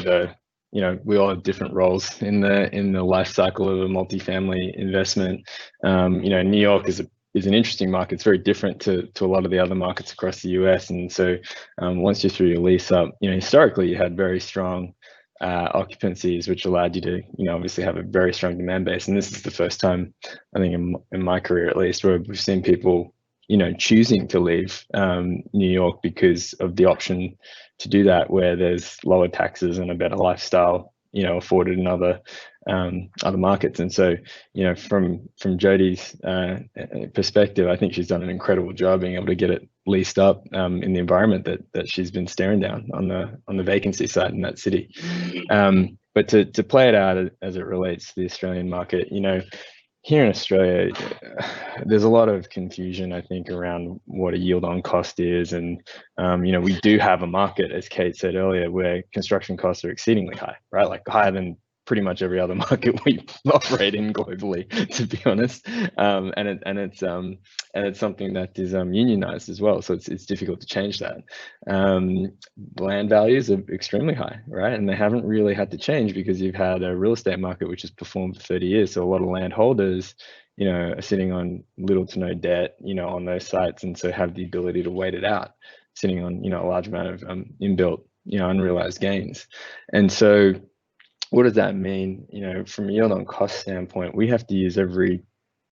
we all have different roles in the life cycle of a multifamily investment. New York is an interesting market. It's very different to a lot of the other markets across the US. And so once you're through your lease up, historically you had very strong occupancies, which allowed you to, obviously have a very strong demand base. And this is the first time, I think in my career at least, where we've seen people, choosing to leave New York because of the option to do that, where there's lower taxes and a better lifestyle, afforded in other markets. And so, from Jodi's perspective, I think she's done an incredible job being able to get it leased up in the environment that she's been staring down on the vacancy side in that city. But to play it out as it relates to the Australian market, here in Australia, there's a lot of confusion, I think, around what a yield on cost is. And, we do have a market, as Kate said earlier, where construction costs are exceedingly high, right? Like higher than pretty much every other market we operate in globally, to be honest. And it's something that is unionized as well. So it's difficult to change that. Land values are extremely high, right? And they haven't really had to change because you've had a real estate market which has performed for 30 years. So a lot of landholders, are sitting on little to no debt, on those sites, and so have the ability to wait it out, sitting on, a large amount of inbuilt, unrealized gains. And so what does that mean? From a yield on cost standpoint, we have to use every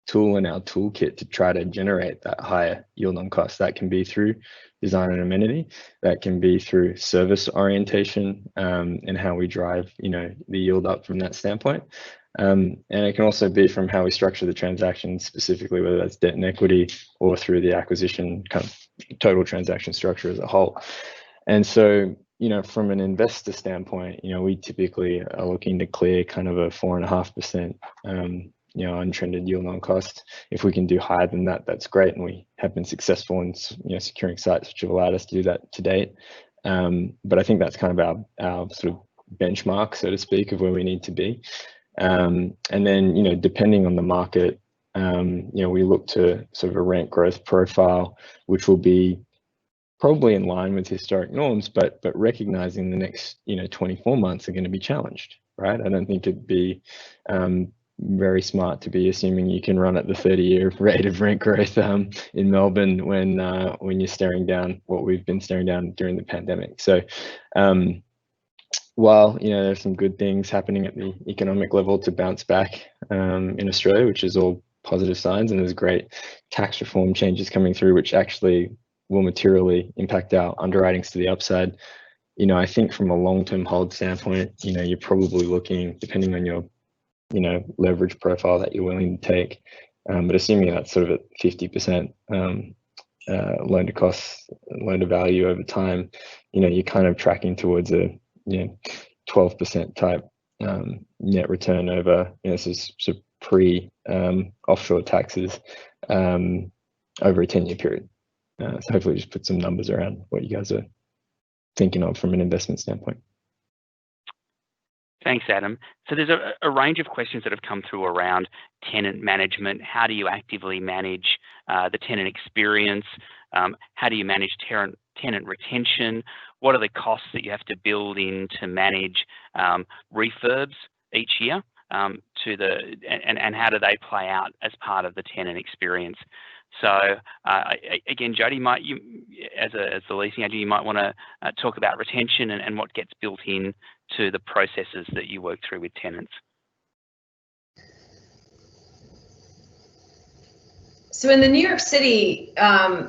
tool in our toolkit to try to generate that higher yield on cost. That can be through design and amenity, that can be through service orientation, and how we drive, the yield up from that standpoint. And it can also be from how we structure the transaction specifically, whether that's debt and equity or through the acquisition kind of total transaction structure as a whole. And so, from an investor standpoint, we typically are looking to clear kind of a 4.5%, untrended yield on cost. If we can do higher than that, that's great. And we have been successful in, securing sites which have allowed us to do that to date. But I think that's kind of our sort of benchmark, so to speak, of where we need to be. And then, depending on the market, we look to sort of a rent growth profile, which will be probably in line with historic norms, but recognizing the next 24 months are going to be challenged, right? I don't think it'd be very smart to be assuming you can run at the 30-year rate of rent growth in Melbourne when you're staring down what we've been staring down during the pandemic. So while there's some good things happening at the economic level to bounce back in Australia, which is all positive signs, and there's great tax reform changes coming through, which actually will materially impact our underwritings to the upside. I think from a long-term hold standpoint, you're probably looking, depending on your, leverage profile that you're willing to take, but assuming that's sort of at 50% loan to cost, loan to value over time, you're kind of tracking towards a 12% type net return over, sort of pre offshore taxes over a 10-year period. So hopefully just put some numbers around what you guys are thinking of from an investment standpoint. Thanks, Adam. So there's a range of questions that have come through around tenant management. How do you actively manage the tenant experience? How do you manage tenant retention? What are the costs that you have to build in to manage refurbs each year? And how do they play out as part of the tenant experience? So again, Jodi, as the leasing agent, you might want to talk about retention and what gets built in to the processes that you work through with tenants. So in the New York City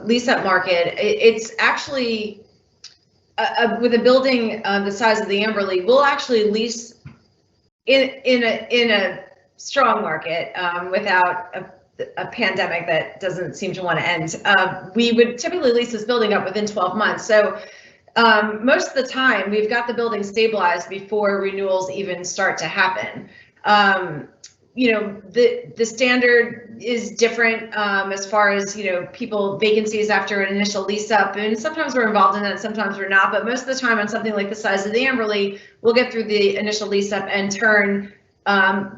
lease-up market, it's actually with a building the size of the Amberley, we'll actually lease in a strong market without a pandemic that doesn't seem to want to end. We would typically lease this building up within 12 months. So most of the time we've got the building stabilized before renewals even start to happen. the standard is different as far as, people vacancies after an initial lease up, and sometimes we're involved in that, sometimes we're not, but most of the time on something like the size of the Amberley, we'll get through the initial lease up and turn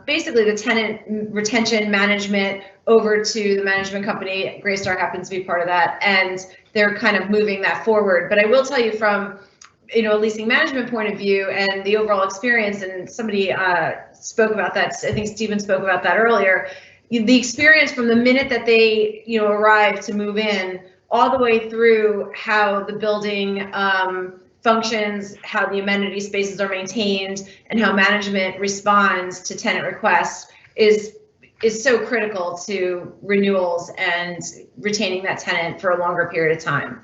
basically the tenant retention management over to the management company. Greystar happens to be part of that, and they're kind of moving that forward. But I will tell you from a leasing management point of view and the overall experience, and somebody spoke about that, I think Stephen spoke about that earlier, the experience from the minute that they arrive to move in all the way through how the building functions, how the amenity spaces are maintained, and how management responds to tenant requests is so critical to renewals and retaining that tenant for a longer period of time.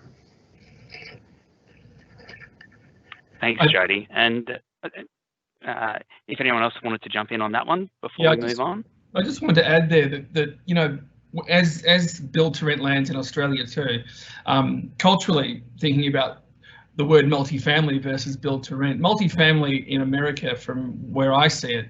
Thanks, Jody. And if anyone else wanted to jump in on that one before we move on. I just wanted to add there that as build to rent lands in Australia too, culturally thinking about the word multifamily versus build to rent. Multifamily in America, from where I see it,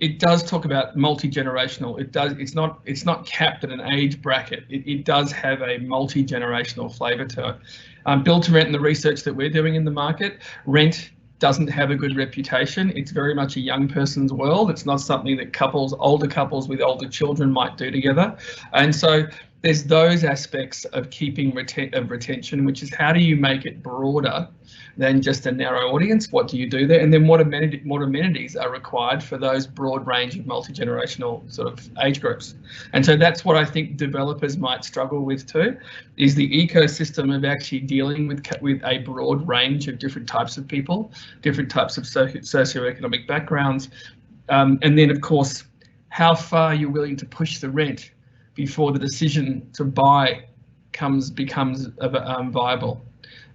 it does talk about multi-generational. It's not capped at an age bracket. It does have a multi-generational flavour to it. Build to rent and the research that we're doing in the market, rent doesn't have a good reputation. It's very much a young person's world. It's not something that older couples with older children might do together. And so there's those aspects of keeping retention, which is how do you make it broader than just a narrow audience? What do you do there? And then what amenities are required for those broad range of multi-generational sort of age groups? And so that's what I think developers might struggle with too, is the ecosystem of actually dealing with a broad range of different types of people, different types of socioeconomic backgrounds. And then of course, how far you're willing to push the rent before the decision to buy becomes viable.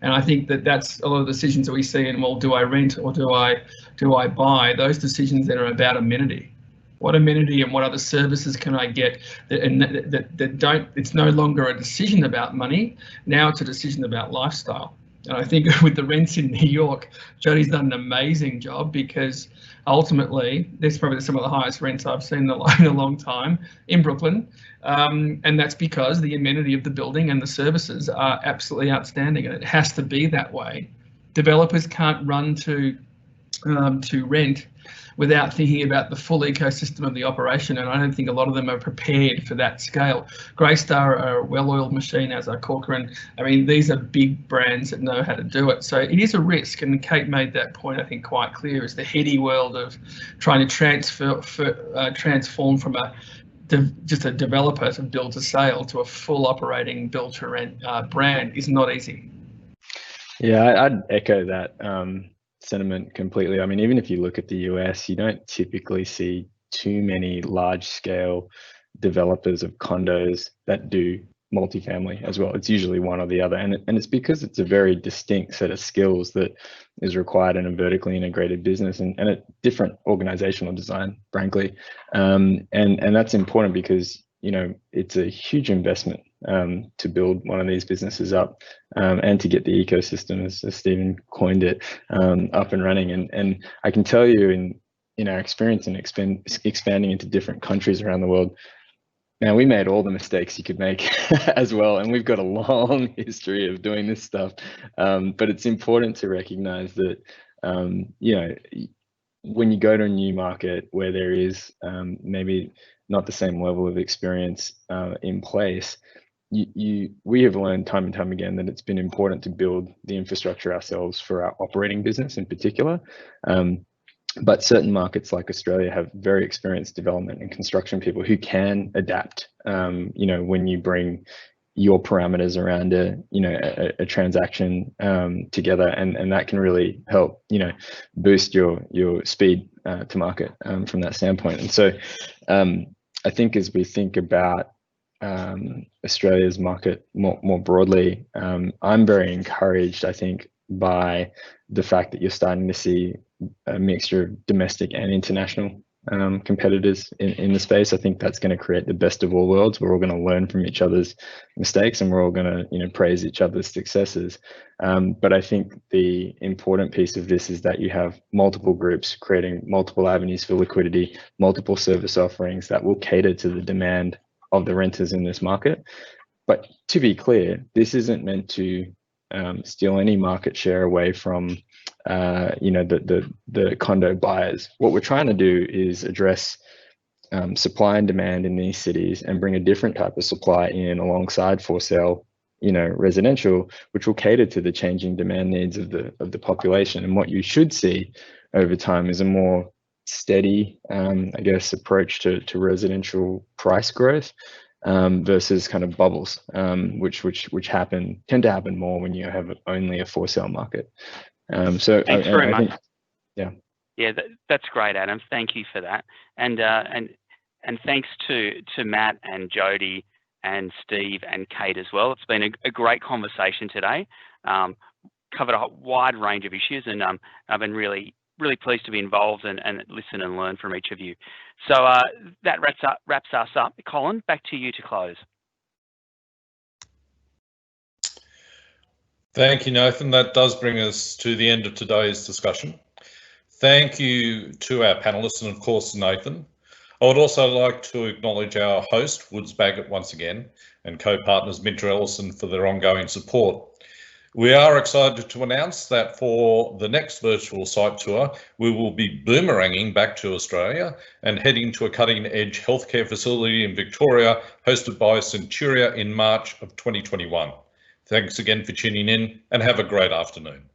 And I think that's a lot of decisions that we see in, well, do I rent or do I buy? Those decisions that are about amenity. What amenity and what other services can I get that don't, it's no longer a decision about money, now it's a decision about lifestyle. And I think with the rents in New York, Jody's done an amazing job, because ultimately, there's probably some of the highest rents I've seen in a long time in Brooklyn. And that's because the amenity of the building and the services are absolutely outstanding, and it has to be that way. Developers can't run to rent without thinking about the full ecosystem of the operation, and I don't think a lot of them are prepared for that scale. Greystar are a well-oiled machine, as are Corcoran. I mean, these are big brands that know how to do it. So it is a risk, and Kate made that point, I think, quite clear, is the heady world of trying to transform from just a developer to build to sale to a full operating build to rent brand is not easy. Yeah, I'd echo that sentiment completely. I mean, even if you look at the US, you don't typically see too many large scale developers of condos that do multifamily as well. It's usually one or the other, and it's because it's a very distinct set of skills that is required in a vertically integrated business and a different organizational design, frankly. And that's important because it's a huge investment to build one of these businesses up and to get the ecosystem, as Stephen coined it, up and running. And I can tell you in our experience in expanding into different countries around the world, now we made all the mistakes you could make as well, and we've got a long history of doing this stuff. But it's important to recognize that when you go to a new market where there is maybe not the same level of experience in place, we have learned time and time again that it's been important to build the infrastructure ourselves for our operating business in particular. But certain markets like Australia have very experienced development and construction people who can adapt. When you bring your parameters around a transaction together, and that can really help boost your speed to market from that standpoint. And so I think as we think about Australia's market more broadly, I'm very encouraged, I think, by the fact that you're starting to see a mixture of domestic and international competitors in the space. I think that's going to create the best of all worlds. We're all going to learn from each other's mistakes, and we're all going to, praise each other's successes. But I think the important piece of this is that you have multiple groups creating multiple avenues for liquidity, multiple service offerings that will cater to the demand of the renters in this market. But to be clear, this isn't meant to steal any market share away from the condo buyers. What we're trying to do is address supply and demand in these cities and bring a different type of supply in alongside for sale, residential, which will cater to the changing demand needs of the population. And what you should see over time is a more steady, approach to residential price growth versus kind of bubbles, which tend to happen more when you have only a for sale market. Thanks very much. Yeah, that's great, Adam. Thank you for that, and thanks to Matt and Jody and Steve and Kate as well. It's been a great conversation today. Covered a wide range of issues, and I've been really pleased to be involved and listen and learn from each of you. So that wraps us up. Colin, back to you to close. Thank you, Nathan. That does bring us to the end of today's discussion. Thank you to our panelists and, of course, Nathan. I would also like to acknowledge our host, Woods Bagot, once again, and co-partners Minter Ellison for their ongoing support. We are excited to announce that for the next virtual site tour, we will be boomeranging back to Australia and heading to a cutting-edge healthcare facility in Victoria, hosted by Centuria in March of 2021. Thanks again for tuning in, and have a great afternoon.